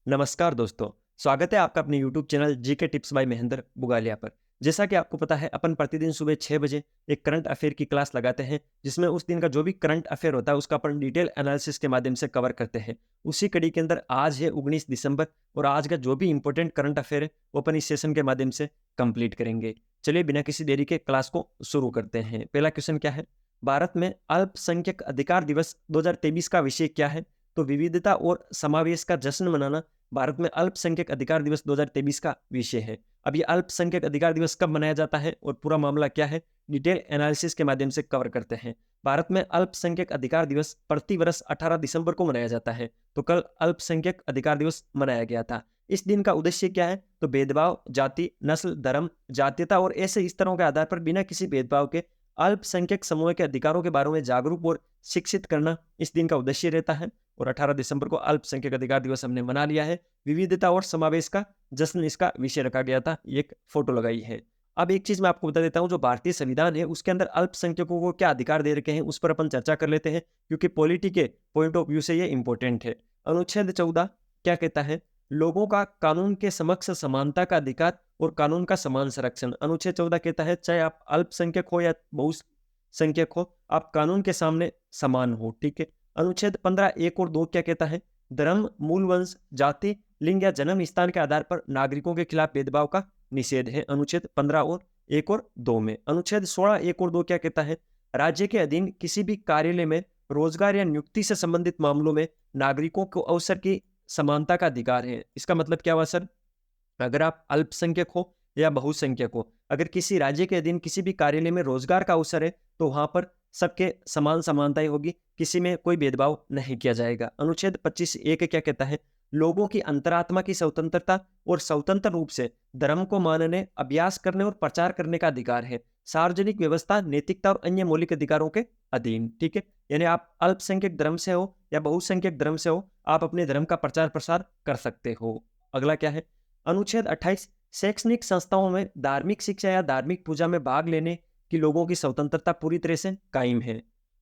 नमस्कार दोस्तों, स्वागत है आपका अपने YouTube channel GK tips by Mahendra Bugalia पर। जैसा कि आपको पता है अपन प्रतिदिन सुबह 6 बजे एक करंट अफेयर की क्लास लगाते हैं, जिसमें उस दिन का जो भी करंट अफेयर होता है उसका अपन डिटेल एनालिसिस के माध्यम से कवर करते हैं। उसी कड़ी के अंदर आज है 19 दिसंबर और आज का जो भी इंपॉर्टेंट करंट अफेयर है वो अपन इस सेशन के माध्यम से कंप्लीट करेंगे। चलिए बिना किसी देरी के क्लास को शुरू करते हैं। पहला क्वेश्चन क्या है? भारत में अल्पसंख्यक अधिकार दिवस 2023 का विषय क्या है? तो विविधता और समावेश का जश्न मनाना भारत में अल्पसंख्यक अधिकार दिवस 2023 का विषय है। अब ये अल्पसंख्यक अधिकार दिवस कब मनाया जाता है और पूरा मामला क्या है, डिटेल एनालिसिस के माध्यम से कवर करते हैं। भारत में अल्पसंख्यक अधिकार दिवस प्रति वर्ष 18 दिसंबर को मनाया जाता है। तो कल अल्पसंख्यक अधिकार दिवस मनाया गया था। इस दिन का उद्देश्य क्या है? तो भेदभाव, जाति, नस्ल, धर्म, जातीयता और ऐसे स्तरों के आधार पर बिना किसी भेदभाव के अल्पसंख्यक समूह के अधिकारों के बारे में जागरूक और शिक्षित करना इस दिन का उद्देश्य रहता है। और 18 दिसंबर को अल्पसंख्यक अधिकार दिवस हमने मना लिया है। विविधता और समावेश का जश्न इसका विषय रखा गया था। एक फोटो लगाई है। अब एक चीज मैं आपको बता देता हूं, जो भारतीय संविधान है उसके अंदर अल्पसंख्यकों को क्या अधिकार दे रखे हैं उस पर अपन चर्चा कर लेते हैं, क्योंकि पॉलिटी के पॉइंट ऑफ व्यू से ये इंपॉर्टेंट है। अनुच्छेद 14 क्या कहता है? लोगों का कानून के समक्ष समानता का अधिकार और कानून का समान संरक्षण। अनुच्छेद 14 कहता है चाहे आप अल्पसंख्यक हो या बहुसंख्यक हो, आप कानून के सामने समान हो। ठीक है। अनुच्छेद 15 1 और 2 क्या कहता है? धर्म, मूल वंश, जाति, लिंग या जन्म स्थान के आधार पर नागरिकों के खिलाफ भेदभाव का निषेध है। अनुच्छेद 15 और 1 और 2 में। अनुच्छेद 16 1 और 2 क्या कहता है? राज्य के अधीन किसी भी कार्यालय में रोजगार या नियुक्ति से संबंधित मामलों में नागरिकों को अवसर की समानता का अधिकार है। इसका मतलब क्या हुआ सर? अगर आप अल्पसंख्यक हो या बहुसंख्यक हो, अगर किसी राज्य के अधीन किसी भी कार्यालय में रोजगार का अवसर है तो वहां पर सबके समान समानताएं होगी, किसी में कोई भेदभाव नहीं किया जाएगा। अनुच्छेद 25 1 क्या कहता है? लोगों की अंतरात्मा की स्वतंत्रता और स्वतंत्र रूप से धर्म को मानने, अभ्यास करने और प्रचार करने का अधिकार है, सार्वजनिक व्यवस्था, नैतिकता और अन्य मौलिक अधिकारों के अधीन। ठीक है। यानी आप अल्पसंख्यक धर्म से हो या बहुसंख्यक धर्म से हो, आप अपने धर्म का प्रचार प्रसार कर सकते हो। अगला क्या है? अनुच्छेद 28 शैक्षणिक संस्थाओं में धार्मिक शिक्षा या धार्मिक पूजा में भाग लेने की लोगों की स्वतंत्रता पूरी तरह से कायम है।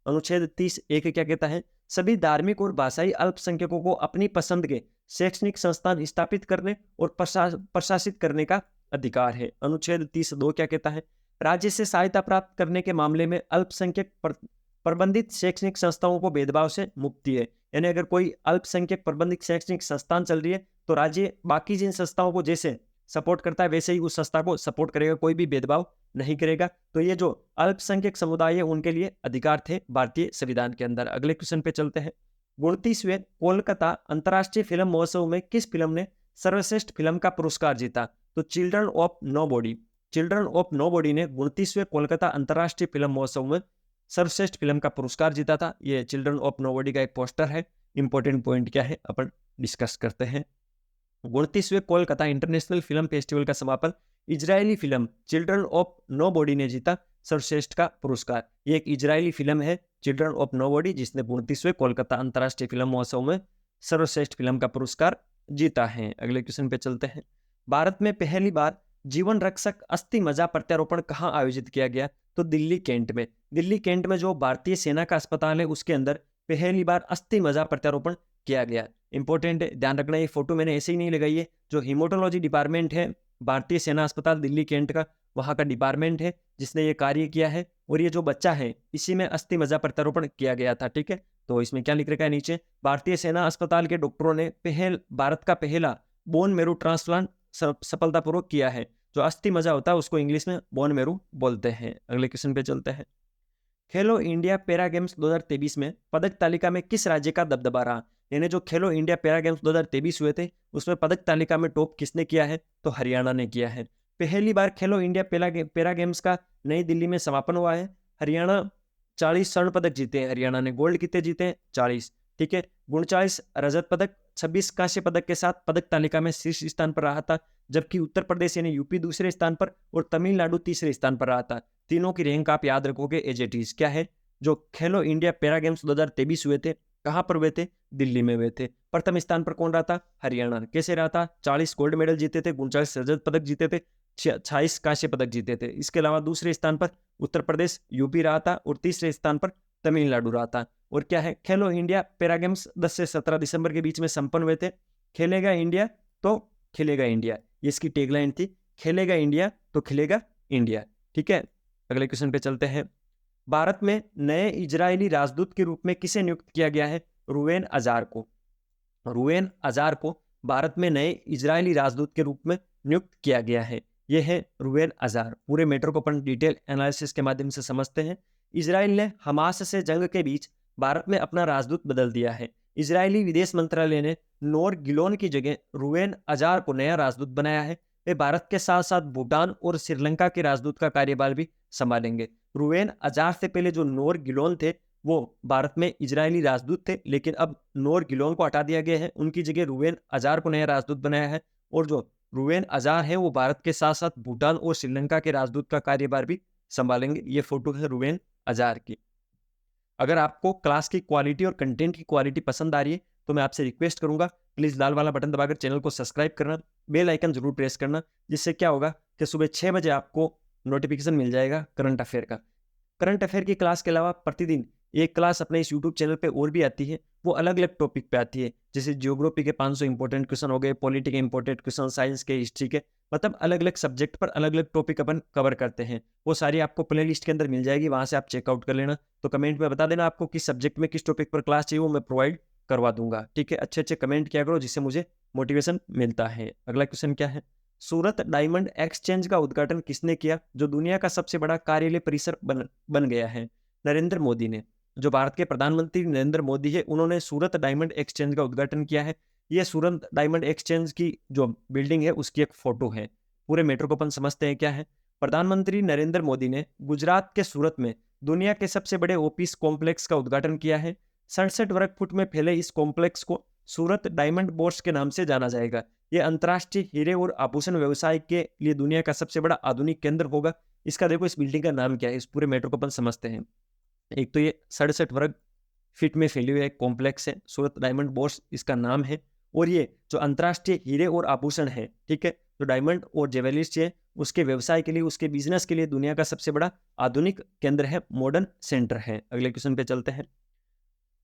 अनुच्छेद 30 1 क्या कहता है? सभी धार्मिक और भाषाई अल्पसंख्यकों को अपनी पसंद के शैक्षणिक संस्थान स्थापित करने और प्रशासित करने का अधिकार है। अनुच्छेद 30 2 क्या कहता है? राज्य से सहायता प्राप्त करने के मामले में अल्पसंख्यक प्रबंधित शैक्षणिक संस्थाओं को भेदभाव से मुक्ति है। यानी अगर कोई अल्पसंख्यक प्रबंधित शैक्षणिक संस्थान चल रही है तो राज्य बाकी जिन संस्थाओं को जैसे सपोर्ट करता है वैसे ही उस संस्था को सपोर्ट करेगा, कोई भी भेदभाव नहीं करेगा। तो ये जो अल्पसंख्यक समुदाय है उनके लिए अधिकार थे भारतीय संविधान के अंदर। अगले क्वेश्चन पे चलते हैं। 29वें कोलकाता अंतर्राष्ट्रीय फिल्म महोत्सव में किस फिल्म ने सर्वश्रेष्ठ फिल्म का पुरस्कार जीता? तो children of nobody. Children of nobody ने 29वें कोलकाता अंतर्राष्ट्रीय फिल्म महोत्सव में सर्वश्रेष्ठ फिल्म का पुरस्कार जीता था। ये चिल्ड्रन ऑफ नोबॉडी का एक पोस्टर है। इंपॉर्टेंट पॉइंट क्या है अपन डिस्कस करते हैं। 29वें कोलकाता इंटरनेशनल फिल्म फेस्टिवल का समापन Israeli film children of nobody ने जीता सर्वश्रेष्ठ का पुरस्कार। ये एक इजरायली फिल्म है चिल्ड्रन ऑफ नोबॉडी, जिसने 29वें कोलकाता अंतर्राष्ट्रीय फिल्म महोत्सव में सर्वश्रेष्ठ फिल्म का पुरस्कार जीता है। अगले क्वेश्चन पे चलते हैं। भारत में पहली बार जीवन रक्षक अस्थि मज्जा प्रत्यारोपण कहाँ आयोजित किया गया? तो दिल्ली कैंट में। दिल्ली कैंट में जो भारतीय सेना का अस्पताल है उसके अंदर पहली बार अस्थि मज्जा प्रत्यारोपण किया गया। इंपॉर्टेंट है, ध्यान रखना। ये फोटो मैंने ऐसे ही नहीं लगाई है। जो हीमोटोलॉजी डिपार्टमेंट है भारतीय सेना अस्पताल दिल्ली कैंट का, वहां का डिपार्टमेंट है जिसने ये कार्य किया है। और ये जो बच्चा है इसी में अस्थि मज्जा प्रत्यारोपण किया गया था। ठीक है। तो इसमें क्या लिख रखा है नीचे? भारतीय सेना अस्पताल के डॉक्टरों ने भारत का पहला बोन मैरो ट्रांसप्लांट सफलतापूर्वक किया है। जो अस्थि मज्जा होता है उसको इंग्लिश में बोन मैरो बोलते हैं। अगले क्वेश्चन पे चलते हैं। खेलो इंडिया पैरा गेम्स 2023 में पदक तालिका में किस राज्य का दबदबा रहा? यानी जो खेलो इंडिया पैरा गेम्स 2023 हुए थे उसमें पदक तालिका में टॉप किसने किया है? तो हरियाणा ने किया है। पहली बार खेलो इंडिया पैरा गेम्स का नई दिल्ली में समापन हुआ है। हरियाणा 40 स्वर्ण पदक जीते हैं। हरियाणा ने गोल्ड कितने जीते हैं? 40। ठीक है। 39 रजत पदक, 26 कांस्य पदक के साथ पदक तालिका में शीर्ष स्थान पर रहा था। जबकि उत्तर प्रदेश यानी यूपी दूसरे स्थान पर और तमिलनाडु तीसरे स्थान पर रहा था। तीनों की रैंक आप याद रखोगे एज इट इज। क्या है? जो खेलो इंडिया पैरा गेम्स 2023 हुए थे कहां पर हुए थे? दिल्ली में हुए थे। प्रथम स्थान पर कौन रहा था? हरियाणा। कैसे रहा था? 40 गोल्ड मेडल जीते थे, 39 रजत पदक जीते थे, 26 कांस्य पदक जीते थे। इसके अलावा दूसरे स्थान पर उत्तर प्रदेश यूपी रहा था और तीसरे स्थान पर तमिलनाडु रहा था। और क्या है? खेलो इंडिया पैरा गेम्स 10 से 17 दिसंबर के बीच में संपन्न हुए थे। खेलेगा इंडिया तो खिलेगा इंडिया, ये इसकी टैगलाइन थी, खेलेगा इंडिया तो खिलेगा इंडिया। ठीक है, अगले क्वेश्चन पे चलते हैं। भारत में नए इजरायली राजदूत के रूप में किसे नियुक्त किया गया है? रूवेन अजार को। रूवेन अजार को भारत में नए इजरायली राजदूत के रूप में नियुक्त किया गया है। यह है रूवेन अजार। पूरे मैटर को अपन डिटेल एनालिसिस के माध्यम से समझते हैं। इजराइल ने हमास से जंग के बीच भारत में अपना राजदूत बदल दिया है। इजरायली विदेश मंत्रालय ने नोर गिलोन की जगह रूवेन अजार को नया राजदूत बनाया है। वे भारत के साथ साथ भूटान और श्रीलंका के राजदूत का कार्यभार भी संभालेंगे। रूवेन अजार से पहले जो नोर गिलोन थे वो भारत में इजरायली राजदूत थे, लेकिन अब नोर गिलोन को हटा दिया गया है, उनकी जगह रूवेन अजार को नया राजदूत बनाया है। और जो रूवेन अजार है वो भारत के साथ साथ भूटान और श्रीलंका के राजदूत का कार्यभार भी संभालेंगे। ये फोटो है रूवेन अजार की। अगर आपको क्लास की क्वालिटी और कंटेंट की क्वालिटी पसंद आ रही है तो मैं आपसे रिक्वेस्ट करूंगा, प्लीज लाल वाला बटन दबाकर चैनल को सब्सक्राइब करना, बेल आइकन जरूर प्रेस करना, जिससे क्या होगा कि सुबह 6 बजे आपको नोटिफिकेशन मिल जाएगा करंट अफेयर का। करंट अफेयर की क्लास के अलावा प्रतिदिन एक क्लास अपने इस यूट्यूब चैनल पे और भी आती है, वो अलग अलग टॉपिक पे आती है। जैसे जियोग्राफी के 500 इंपॉर्टेंट क्वेश्चन हो गए, पॉलिटी के इंपॉर्टेंट क्वेश्चन, साइंस के, हिस्ट्री के, मतलब अलग अलग सब्जेक्ट पर अलग अलग टॉपिक अपन कवर करते हैं। वो सारी आपको प्ले लिस्ट के अंदर मिल जाएगी, वहां से आप चेकआउट कर लेना। तो कमेंट में बता देना आपको किस सब्जेक्ट में किस टॉपिक पर क्लास चाहिए, वो मैं प्रोवाइड करवा दूंगा। ठीक है, अच्छे अच्छे कमेंट किया करो जिससे मुझे मोटिवेशन मिलता है। अगला क्वेश्चन क्या है? सूरत डायमंड एक्सचेंज का उद्घाटन किसने किया, जो दुनिया का सबसे बड़ा कार्यालय परिसर बन गया है? नरेंद्र मोदी ने। जो भारत के प्रधानमंत्री नरेंद्र मोदी है, उन्होंने सूरत डायमंड एक्सचेंज का उद्घाटन किया है। यह सूरत डायमंड एक्सचेंज की जो बिल्डिंग है उसकी एक फोटो है। पूरे मैटर को अपन समझते हैं क्या है। प्रधानमंत्री नरेंद्र मोदी ने गुजरात के सूरत में दुनिया के सबसे बड़े ऑफिस कॉम्प्लेक्स का उद्घाटन किया है। 67 वर्ग फुट में फैले इस कॉम्प्लेक्स को सूरत डायमंड बोर्स के नाम से जाना जाएगा। यह अंतर्राष्ट्रीय हीरे और आभूषण व्यवसाय के लिए दुनिया का सबसे बड़ा आधुनिक केंद्र होगा। इसका देखो इस बिल्डिंग का नाम क्या है, इस पूरे मैटर को अपन समझते हैं। एक तो ये 67 वर्ग फीट में फैली हुई एक कॉम्प्लेक्स है, सूरत डायमंड बोर्स इसका नाम है। और ये जो अंतर्राष्ट्रीय हीरे और आभूषण है, ठीक है, जो डायमंड और ज्वेलरीज है उसके व्यवसाय के लिए, उसके बिजनेस के लिए दुनिया का सबसे बड़ा आधुनिक केंद्र है, मॉडर्न सेंटर है। अगले क्वेश्चन पे चलते हैं।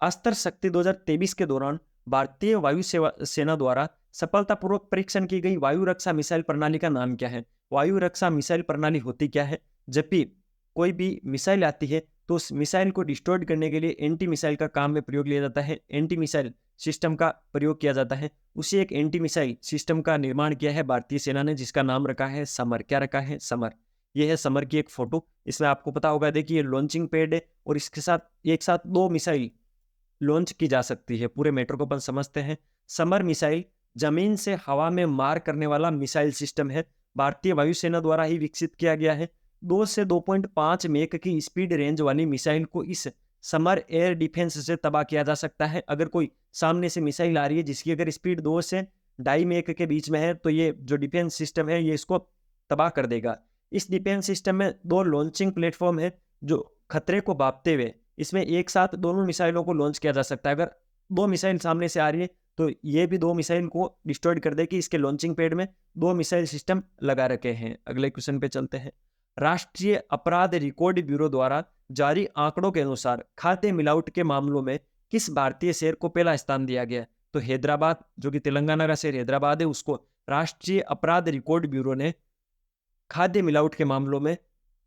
अस्त्र शक्ति 2023 के दौरान भारतीय वायु सेना द्वारा सफलतापूर्वक परीक्षण की गई वायु रक्षा मिसाइल प्रणाली का नाम क्या है? वायु रक्षा मिसाइल प्रणाली होती क्या है? जब भी कोई भी मिसाइल आती है तो उस मिसाइल को डिस्ट्रॉय करने के लिए एंटी मिसाइल का काम में प्रयोग लिया जाता है, एंटी मिसाइल सिस्टम का प्रयोग किया जाता है। उसी एक एंटी मिसाइल सिस्टम का निर्माण किया है भारतीय सेना ने, जिसका नाम रखा है समर। क्या रखा है? समर। यह है समर की एक फोटो। इसमें आपको पता होगा, देखिए लॉन्चिंग पैड है और इसके साथ एक साथ 2 मिसाइल लॉन्च की जा सकती है। पूरे मैटर को अपन समझते हैं। समर मिसाइल जमीन से हवा में मार करने वाला मिसाइल सिस्टम है, भारतीय वायुसेना द्वारा ही विकसित किया गया है। 2 से 2.5 मेक की स्पीड रेंज वाली मिसाइल को इस समर एयर डिफेंस से तबाह किया जा सकता है। अगर कोई सामने से मिसाइल आ रही है जिसकी अगर स्पीड 2 से 2.5 मेक के बीच में है तो ये जो डिफेंस सिस्टम है ये इसको तबाह कर देगा। इस डिफेंस सिस्टम में 2 लॉन्चिंग प्लेटफॉर्म है जो खतरे को भांपते हुए इसमें एक साथ दोनों मिसाइलों को लॉन्च किया जा सकता है। अगर 2 मिसाइल सामने से आ रही है तो ये भी 2 मिसाइल को डिस्ट्रॉय कर देगी। इसके लॉन्चिंग पैड में 2 मिसाइल सिस्टम लगा रखे हैं। अगले क्वेश्चन पे चलते हैं। राष्ट्रीय अपराध रिकॉर्ड ब्यूरो द्वारा जारी आंकड़ों के अनुसार खाद्य मिलावट के मामलों में किस भारतीय शहर को पहला स्थान दिया गया? तो हैदराबाद, जो कि तेलंगाना का शहर हैदराबाद है, उसको राष्ट्रीय अपराध रिकॉर्ड ब्यूरो ने खाद्य मिलावट के मामलों में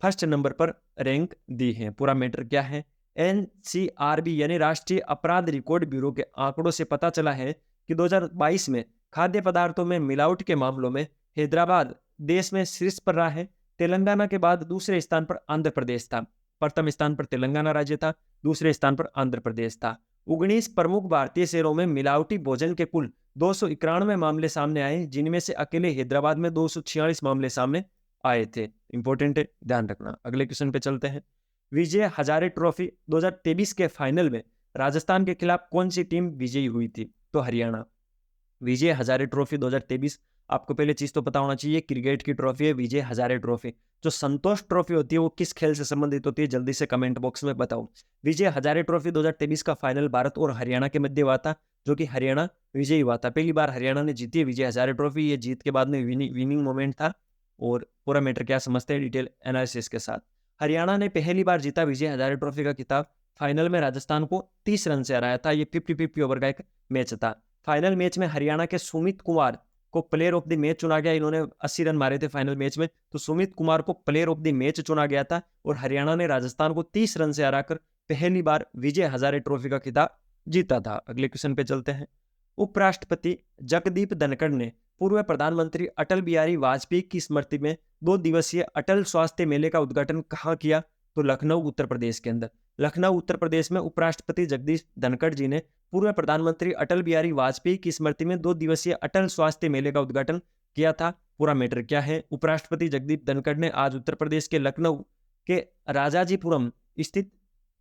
फर्स्ट नंबर पर रैंक दी है। पूरा मैटर क्या है? NCRB यानी राष्ट्रीय अपराध रिकॉर्ड ब्यूरो के आंकड़ों से पता चला है कि 2022 में खाद्य पदार्थों में मिलावट के मामलों में हैदराबाद देश में शीर्ष पर रहा है। तेलंगाना के बाद दूसरे स्थान पर आंध्र प्रदेश था। प्रथम स्थान पर तेलंगाना राज्य था, दूसरे स्थान पर आंध्र प्रदेश था। 19 प्रमुख भारतीय शहरों में मिलावटी भोजन के कुल 291 मामले सामने आए, जिनमें से अकेले हैदराबाद में 246 मामले सामने आए थे। इंपॉर्टेंट है, ध्यान रखना। अगले क्वेश्चन पे चलते हैं। विजय हजारे ट्रॉफी 2023 के फाइनल में राजस्थान के खिलाफ कौन सी टीम विजयी हुई थी? तो हरियाणा। विजय हजारे ट्रॉफी 2023, आपको पहले चीज तो पता होना चाहिए, क्रिकेट की ट्रॉफी है विजय हजारे ट्रॉफी। जो संतोष ट्रॉफी होती है वो किस खेल से संबंधित होती है, जल्दी से कमेंट बॉक्स में बताओ। विजय हजारे ट्रॉफी 2023 का फाइनल भारत और हरियाणा के मध्य हुआ था, जो कि हरियाणा विजयी हुआ था। पहली बार हरियाणा ने जीती है विजय हजारे ट्रॉफी। ये जीत के बाद में विनिंग मोमेंट था। और पूरा मैटर क्या समझते हैं डिटेल एनालिसिस के साथ। हरियाणा ने पहली बार जीता विजय हजारे ट्रॉफी का खिताब। फाइनल में राजस्थान को 30 रन से हराया था। ये 50-50 ओवर का एक मैच था। फाइनल मैच में हरियाणा के सुमित कुमार को प्लेयर ऑफ द मैच चुना गया। इन्होंने 80 रन मारे थे फाइनल मैच में, तो सुमित कुमार को प्लेयर ऑफ द मैच चुना गया था। और हरियाणा ने राजस्थान को 30 रन से हराकर पहली बार विजय हजारे ट्रॉफी का खिताब जीता था। अगले क्वेश्चन पे चलते हैं। उपराष्ट्रपति जगदीप धनखड़ ने पूर्व प्रधानमंत्री अटल बिहारी वाजपेयी की स्मृति में 2 दिवसीय अटल स्वास्थ्य मेले का उद्घाटन कहाँ किया? तो लखनऊ उत्तर प्रदेश के अंदर। लखनऊ उत्तर प्रदेश में उपराष्ट्रपति जगदीप धनखड़ जी ने पूर्व प्रधानमंत्री अटल बिहारी वाजपेयी की स्मृति में 2 दिवसीय अटल स्वास्थ्य मेले का उद्घाटन किया था। पूरा मैटर क्या है? उपराष्ट्रपति जगदीप धनखड़ ने आज उत्तर प्रदेश के लखनऊ के राजाजीपुरम स्थित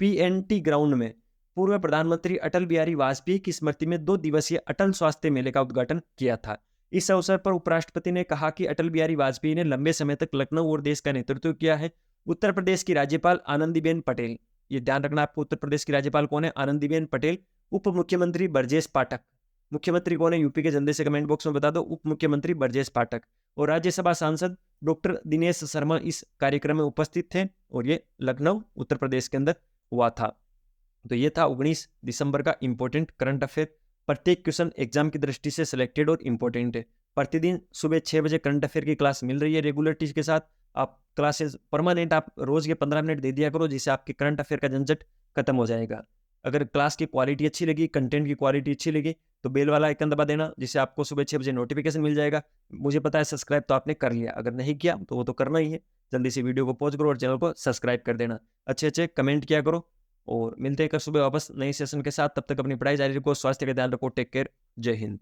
PNT ग्राउंड में पूर्व प्रधानमंत्री अटल बिहारी वाजपेयी की स्मृति में 2 दिवसीय अटल स्वास्थ्य मेले का उद्घाटन किया था। इस अवसर पर उपराष्ट्रपति ने कहा कि अटल बिहारी वाजपेयी ने लंबे समय तक लखनऊ और देश का नेतृत्व किया है। उत्तर प्रदेश की राज्यपाल आनंदीबेन पटेल, ये ध्यान रखना आपको, उत्तर प्रदेश की राज्यपाल कौन है? आनंदीबेन पटेल। उप मुख्यमंत्री ब्रजेश पाठक। मुख्यमंत्री कौन है यूपी के? जल्दी से कमेंट बॉक्स में बता दो। उप मुख्यमंत्री ब्रजेश पाठक। और राज्यसभा सांसद डॉक्टर दिनेश शर्मा इस कार्यक्रम में उपस्थित थे और ये लखनऊ उत्तर प्रदेश के अंदर हुआ था। तो ये था 19 दिसंबर का इंपॉर्टेंट करंट अफेयर। प्रत्येक क्वेश्चन एग्जाम की दृष्टि से सिलेक्टेड और इंपॉर्टेंट है। प्रतिदिन सुबह 6 बजे करंट अफेयर की क्लास मिल रही है रेगुलरिटी के साथ। आप क्लासेस परमानेंट आप रोज के 15 मिनट दे दिया करो, जिससे आपके करंट अफेयर का झंझट खत्म हो जाएगा। अगर क्लास की क्वालिटी अच्छी लगी, कंटेंट की क्वालिटी अच्छी लगी, तो बेल वाला आइकन दबा देना, जिससे आपको सुबह 6 बजे नोटिफिकेशन मिल जाएगा। मुझे पता है सब्सक्राइब तो आपने कर लिया, अगर नहीं किया तो वो तो करना ही है। जल्दी से वीडियो को पॉज करो और चैनल को सब्सक्राइब कर देना। अच्छे अच्छे कमेंट किया करो और मिलते हैं कल सुबह वापस नए सेशन के साथ। तब तक अपनी पढ़ाई जारी रखो, स्वास्थ्य का ध्यान रखो। Take care. जय हिंद।